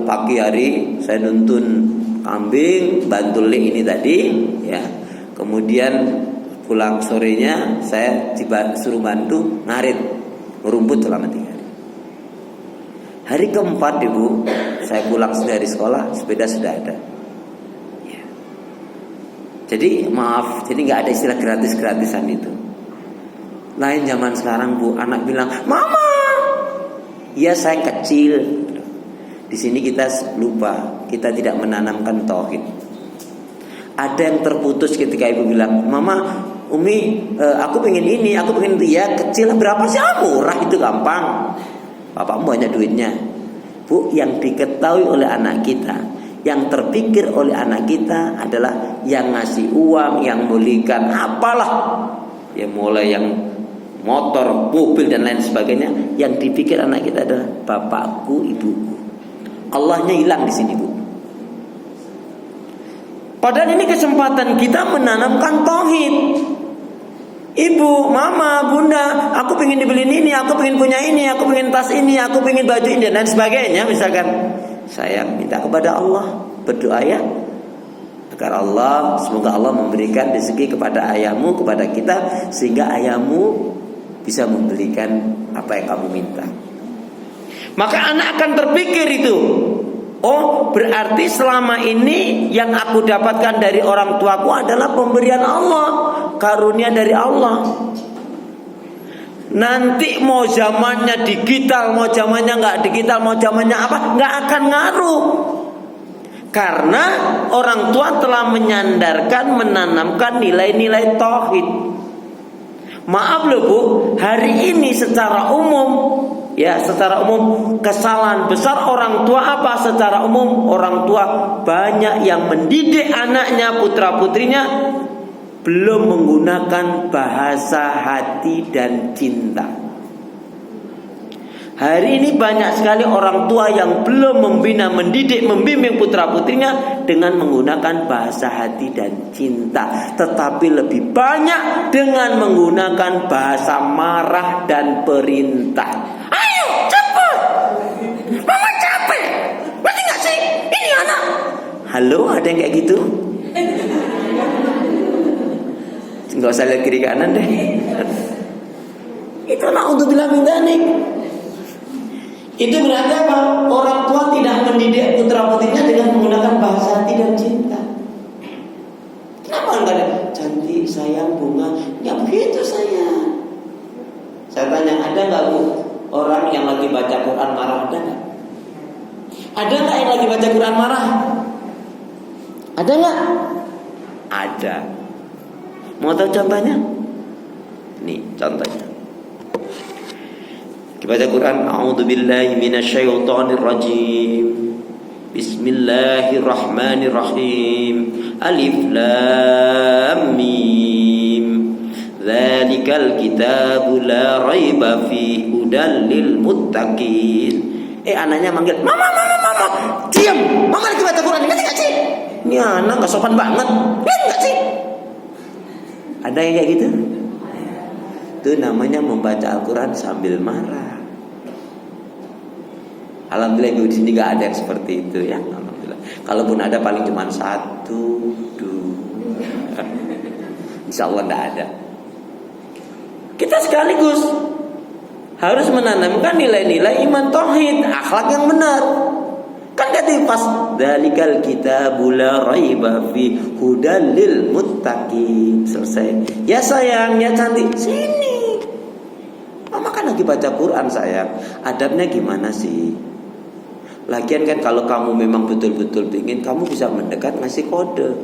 pagi hari saya nuntun kambing, bantu ini tadi, ya. Kemudian pulang sorenya saya suruh bantu ngarit, merumput selama 3 hari. Hari keempat Ibu, saya pulang dari sekolah, sepeda sudah ada. Ya. Jadi maaf, jadi nggak ada istilah gratis-gratisan itu. Lain zaman sekarang Bu, anak bilang, "Mama, ya saya kecil." Di sini kita lupa, kita tidak menanamkan tauhid. Ada yang terputus ketika ibu bilang, "Mama, Umi, aku pengen ini, aku pengen itu." Ya kecil, berapa sih? Murah, itu gampang. Bapakmu banyak duitnya. Bu, yang diketahui oleh anak kita, yang terpikir oleh anak kita adalah yang ngasih uang, yang belikan apalah, ya mulai yang motor, mobil dan lain sebagainya. Yang dipikir anak kita adalah bapakku, ibuku. Allahnya hilang di sini Bu. Padahal ini kesempatan kita menanamkan tauhid. Ibu, mama, bunda, aku pengen dibeliin ini, aku pengen punya ini, aku pengen tas ini, aku pengen baju ini dan sebagainya. Misalkan saya minta kepada Allah, berdoa ya, agar Allah, semoga Allah memberikan rezeki kepada ayahmu, kepada kita, sehingga ayahmu bisa memberikan apa yang kamu minta. Maka anak akan terpikir itu, oh berarti selama ini yang aku dapatkan dari orang tuaku adalah pemberian Allah, karunia dari Allah. Nanti mau zamannya digital, mau zamannya nggak digital, mau zamannya apa, nggak akan ngaruh. Karena orang tua telah menyandarkan, menanamkan nilai-nilai tauhid. Maaf loh Bu, hari ini secara umum, ya secara umum kesalahan besar orang tua apa? Secara umum orang tua banyak yang mendidik anaknya, putra putrinya belum menggunakan bahasa hati dan cinta. Hari ini banyak sekali orang tua yang belum membina, mendidik, membimbing putra putrinya dengan menggunakan bahasa hati dan cinta, tetapi lebih banyak dengan menggunakan bahasa marah dan perintah. Ayo cepat, mama capek, ngerti gak sih? Ini anak. Halo, ada yang kayak gitu? Nggak usah lihat kiri kanan deh. Itulah untuk bilang mindanik. Itu berarti apa? Orang tua tidak mendidik putra putrinya dengan menggunakan bahasa hati dan cinta. Kenapa enggak ada cantik, sayang, bunga? Ya begitu sayang. Saya tanya, ada nggak Bu orang yang lagi baca Quran marah? Ada nggak? Ada nggak yang lagi baca Quran marah? Ada nggak? Ada. Mau tahu contohnya? Nih contohnya. Baca Quran, a'udzubillahi minasyaitonir rajim. Bismillahirrahmanirrahim. Alif lam mim. Dzalikal kitabu la raiba fihi hudal lil muttaqin. Anaknya manggil, "Mama, mama, mama." Diam. Mama lagi baca Quran. Ngerti enggak sih? Ini anak enggak sopan banget. Ngerti enggak sih? Ada yang kayak gitu? Itu namanya membaca Al-Quran sambil marah. Alhamdulillah Ibu di sini nggak ada yang seperti itu ya. Alhamdulillah. Kalaupun ada paling cuma 1, 2. Insya Allah nggak ada. Kita sekaligus harus menanamkan nilai-nilai iman tauhid, akhlak yang benar. Kan kata pas dalikal kitabul la raiba fi hudal lil muttaqin. Selesai. Ya sayang, ya cantik, sini. Mama kan lagi baca Quran sayang. Adabnya gimana sih? Lagian kan kalau kamu memang betul-betul ingin, kamu bisa mendekat ngasih kode.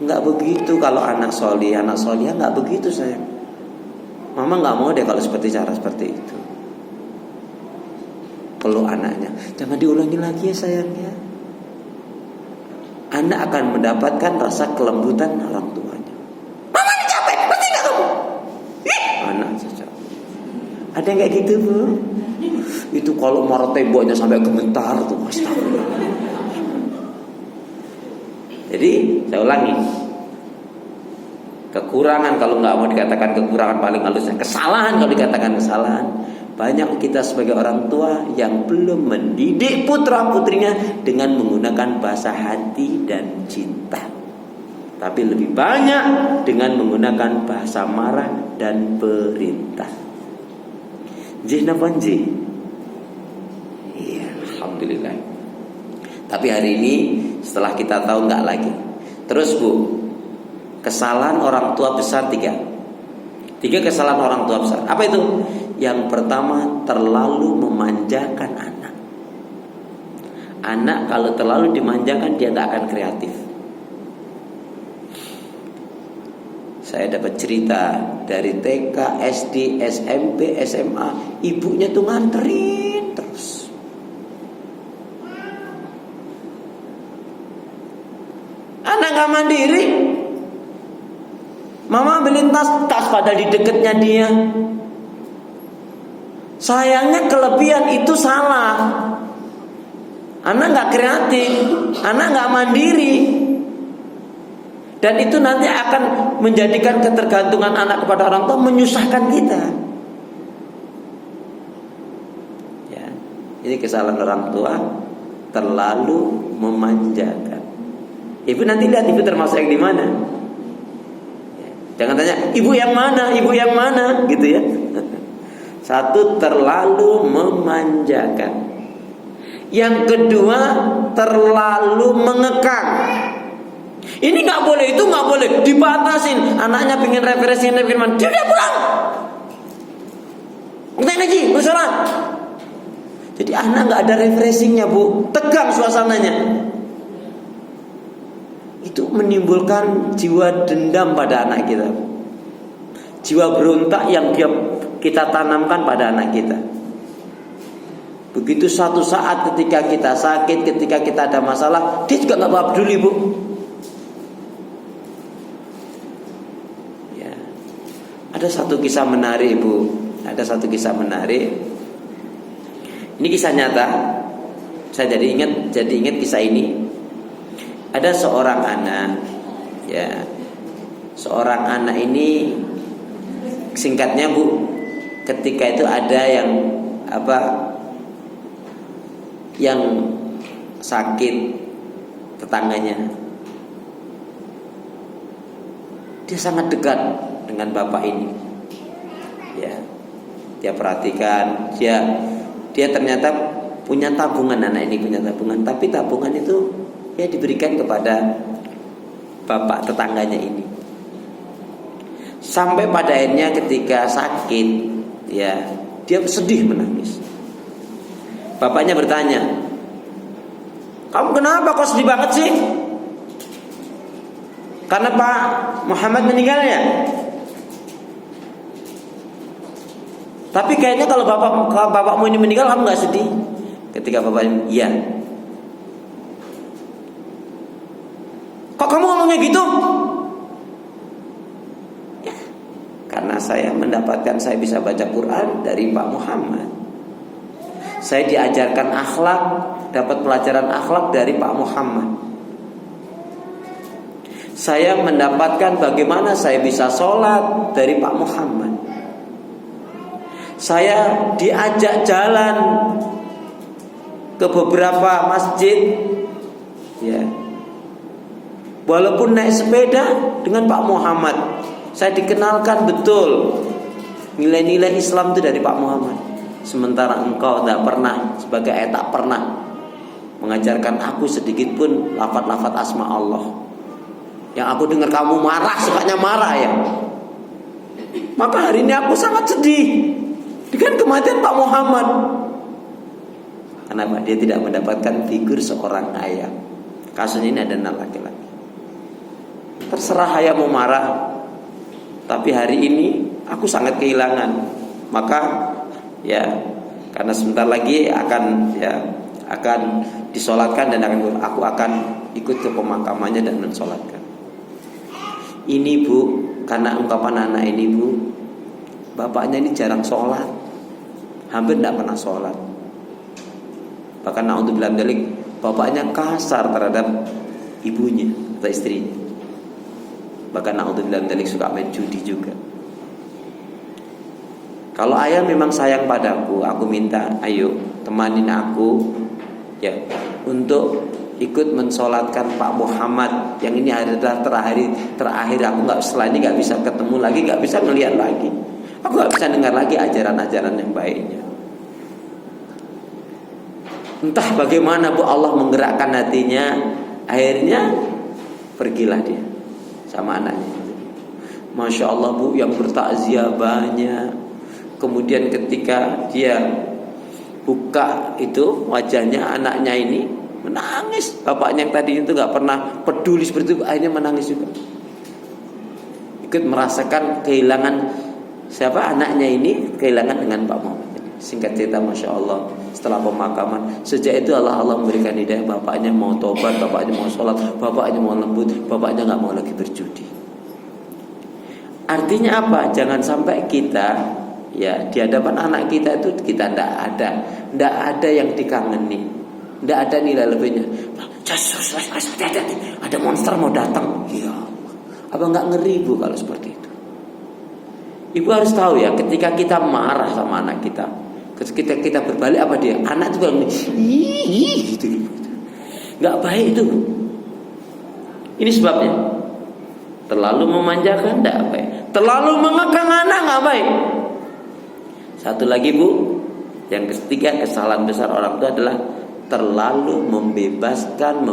Enggak begitu kalau anak solihah enggak begitu sayang. Mama enggak mau deh kalau cara seperti itu. Peluk anaknya, jangan diulangi lagi ya sayang ya. Anak akan mendapatkan rasa kelembutan orang tuanya. Mama ini capek, ngerti gak kamu? Anak saja. Ada yang kayak gitu Bu? Itu kalau marah temboknya sampai gemetar tuh, astagfirullah. Jadi saya ulangi, kekurangan kalau nggak mau dikatakan kekurangan paling halusnya kesalahan kalau dikatakan kesalahan. banyak kita sebagai orang tua yang belum mendidik putra putrinya dengan menggunakan bahasa hati dan cinta, tapi lebih banyak dengan menggunakan bahasa marah dan perintah. Napa nggih? Iya, alhamdulillah. Tapi hari ini setelah kita tahu enggak lagi. Terus Bu, kesalahan orang tua besar tiga kesalahan orang tua besar. Apa itu? Yang pertama, terlalu memanjakan anak. Anak kalau terlalu dimanjakan dia enggak akan kreatif. Saya dapat cerita dari TK, SD, SMP, SMA, ibunya tuh nganterin terus. Anak gak mandiri. Mama beliin tas padahal di deketnya dia. Sayangnya kelebihan itu salah. Anak gak kreatif, anak gak mandiri. Dan itu nanti akan menjadikan ketergantungan anak kepada orang tua, menyusahkan kita. Ya, ini kesalahan orang tua, terlalu memanjakan. Ibu nanti lihat ibu termasuk yang di mana. Ya, jangan tanya ibu yang mana, gitu ya. Satu, terlalu memanjakan. Yang kedua, terlalu mengekang. Ini nggak boleh, itu nggak boleh, dibatasin. Anaknya pengen refreshing, dia udah pulang. Udah lagi, bersolat. Jadi anak nggak ada refreshingnya Bu, tegang suasananya. Itu menimbulkan jiwa dendam pada anak kita, jiwa berontak yang kita tanamkan pada anak kita. Begitu suatu saat ketika kita sakit, ketika kita ada masalah, dia juga nggak peduli Bu. Ada satu kisah menarik Bu. Ada satu kisah menarik. Ini kisah nyata. Saya jadi ingat kisah ini. Ada seorang anak, ya. Seorang anak ini, singkatnya Bu, ketika itu ada yang sakit tetangganya. Dia sangat dekat dengan bapak ini, ya. Dia perhatikan, dia ternyata punya tabungan, anak ini punya tabungan, tapi tabungan itu ya diberikan kepada bapak tetangganya ini. Sampai pada akhirnya ketika sakit, ya, dia sedih menangis. Bapaknya bertanya, "Kamu kenapa kok sedih banget sih?" "Karena Pak Muhammad meninggal ya." "Tapi kayaknya kalau bapakmu ini meninggal kamu gak sedih?" Ketika bapaknya, "Iya." "Kok kamu ngomongnya gitu?" "Ya, karena saya bisa baca Quran dari Pak Muhammad. Saya diajarkan akhlak, dapat pelajaran akhlak dari Pak Muhammad. Saya mendapatkan bagaimana saya bisa sholat dari Pak Muhammad. Saya diajak jalan ke beberapa masjid, ya, walaupun naik sepeda dengan Pak Muhammad. Saya dikenalkan betul nilai-nilai Islam itu dari Pak Muhammad. Sementara engkau tak pernah, sebagai ayah tak pernah mengajarkan aku sedikit pun lafaz-lafaz asma Allah. Yang aku dengar kamu marah, sukanya marah ya. Maka hari ini aku sangat sedih dengan kematian Pak Muhammad. Kenapa? Dia tidak mendapatkan figur seorang ayah. Kasusnya ini ada anak laki-laki. Terserah ayah mau marah, tapi hari ini aku sangat kehilangan. Maka ya, karena sebentar lagi akan disolatkan dan aku akan ikut ke pemakamannya dan mensolatkan. Ini Bu, karena ungkapan anak ini Bu, bapaknya ini jarang sholat, hampir tidak pernah sholat. Bahkan na'udzubillah min dzalik, bapaknya kasar terhadap ibunya atau istrinya. Bahkan na'udzubillah min dzalik suka main judi juga. Kalau ayah memang sayang padaku, aku minta, ayo temanin aku ya untuk ikut mensolatkan Pak Muhammad yang ini adalah terakhir aku nggak, setelah ini nggak bisa ketemu lagi, nggak bisa melihat lagi, aku nggak bisa dengar lagi ajaran-ajaran yang baiknya. Entah bagaimana Bu Allah menggerakkan hatinya, akhirnya pergilah dia sama anaknya. Masya Allah Bu, yang bertakziah banyak. Kemudian ketika dia buka itu wajahnya anaknya ini menangis. Bapaknya yang tadi itu gak pernah peduli seperti itu, akhirnya menangis juga. Ikut merasakan kehilangan siapa anaknya ini, kehilangan dengan Pak Muhammad. Singkat cerita, Masya Allah, setelah pemakaman, sejak itu Allah memberikan hidayah. Bapaknya mau tobat, bapaknya mau sholat, bapaknya mau lembut, bapaknya gak mau lagi berjudi. Artinya apa? Jangan sampai kita ya di hadapan anak kita itu kita tidak ada yang dikangeni, tidak ada nilai lebihnya. Hati-hati, ada monster mau datang. Ya, apa nggak ngeri Bu kalau seperti itu? Ibu harus tahu ya, ketika kita marah sama anak kita, ketika kita berbalik apa dia, anak itu bilang gitu, nggak baik itu. Ini sebabnya. Terlalu memanjakan tidak baik, terlalu mengekang anak nggak baik. Satu lagi Bu, yang ketiga kesalahan besar orang tua adalah terlalu membiarkan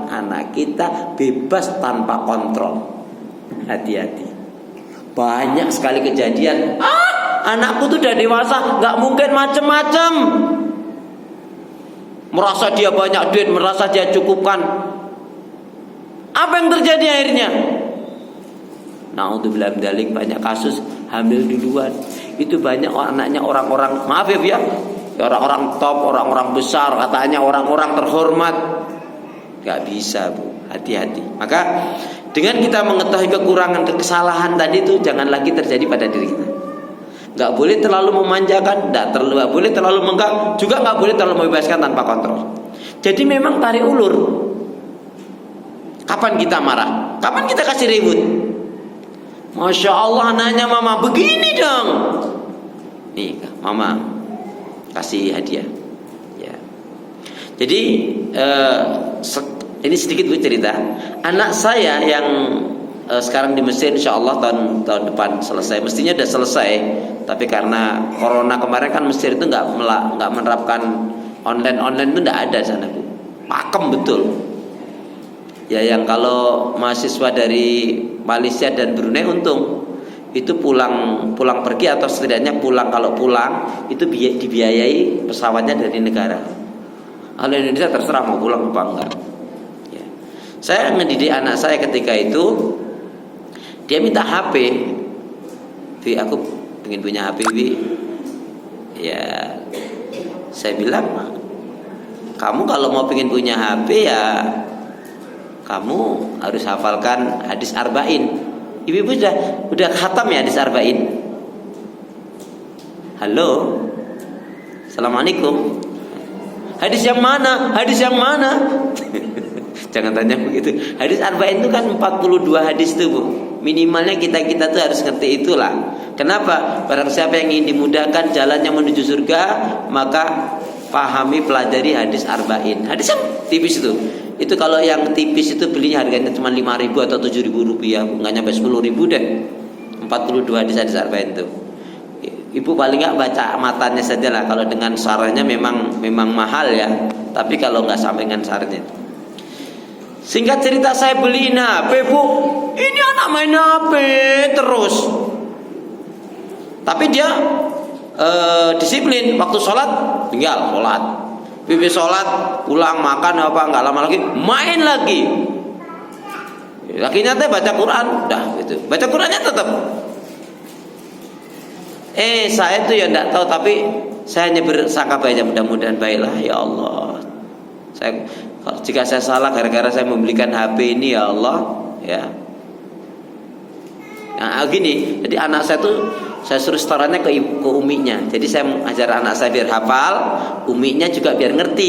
anak kita bebas tanpa kontrol. Hati-hati. Banyak sekali kejadian. Anakku tuh udah dewasa, nggak mungkin macem-macem. Merasa dia banyak duit, merasa dia cukupkan. Apa yang terjadi akhirnya? Naudzubillah min dzalik, banyak kasus hamil duluan. Itu banyak anaknya orang-orang, maaf ya, orang-orang top, orang-orang besar, katanya orang-orang terhormat. Gak bisa Bu, hati-hati. Maka dengan kita mengetahui kekurangan, kesalahan tadi itu jangan lagi terjadi pada diri kita. Gak boleh terlalu memanjakan, gak boleh terlalu menggak, juga gak boleh terlalu membebaskan tanpa kontrol. Jadi memang tarik ulur. Kapan kita marah? Kapan kita kasih ribut? Masya Allah, anaknya mama begini dong. Nih mama kasih hadiah ya. Jadi ini sedikit Bu cerita. Anak saya yang sekarang di Mesir, insya Allah tahun depan selesai. Mestinya sudah selesai, tapi karena corona kemarin kan Mesir itu nggak menerapkan online itu, nggak ada sana Bu. Pakem betul. Ya, yang kalau mahasiswa dari Malaysia dan Brunei untung itu pulang pergi atau setidaknya kalau pulang itu dibiayai pesawatnya dari negara. Kalau Indonesia terserah mau pulang apa enggak. Ya. Saya ngedidik anak saya ketika itu, dia minta HP. Bi, aku pengen punya HP Bi. Ya, saya bilang kamu kalau mau pengen punya HP ya kamu harus hafalkan hadis arba'in. Ibu udah khatam ya hadis arba'in? Halo, assalamualaikum. Hadis yang mana? Hadis yang mana? Jangan tanya begitu. Hadis arba'in itu kan 42 hadis tuh Bu. Minimalnya kita tuh harus ngerti itulah. Kenapa? Barang siapa yang ingin dimudahkan jalannya menuju surga, maka pahami, pelajari hadis arba'in. Hadis yang tipis itu. Itu kalau yang tipis itu belinya harganya cuma 5.000 atau 7.000 rupiah, nggak nyampe 10.000 deh. 42 hadis arba'in itu. Ibu paling nggak baca matanya saja lah. Kalau dengan saranya memang mahal ya. Tapi kalau nggak sampai dengan saranya. Singkat cerita, saya beliin HP Bu. Ini anak main HP terus. Tapi dia disiplin. Waktu sholat tinggal sholat. Bibi sholat, pulang makan apa, nggak lama lagi main lagi. Akhirnya baca Quran, dah gitu. Baca Qurannya tetap. Saya tuh ya nggak tahu, tapi saya hanya bersangka baiknya, mudah-mudahan baiklah ya Allah. Jika saya salah gara-gara saya membelikan HP ini ya Allah, ya. Nah gini, jadi anak saya tuh saya suruh setorannya ke uminya. Jadi saya ajar anak saya biar hafal, uminya juga biar ngerti.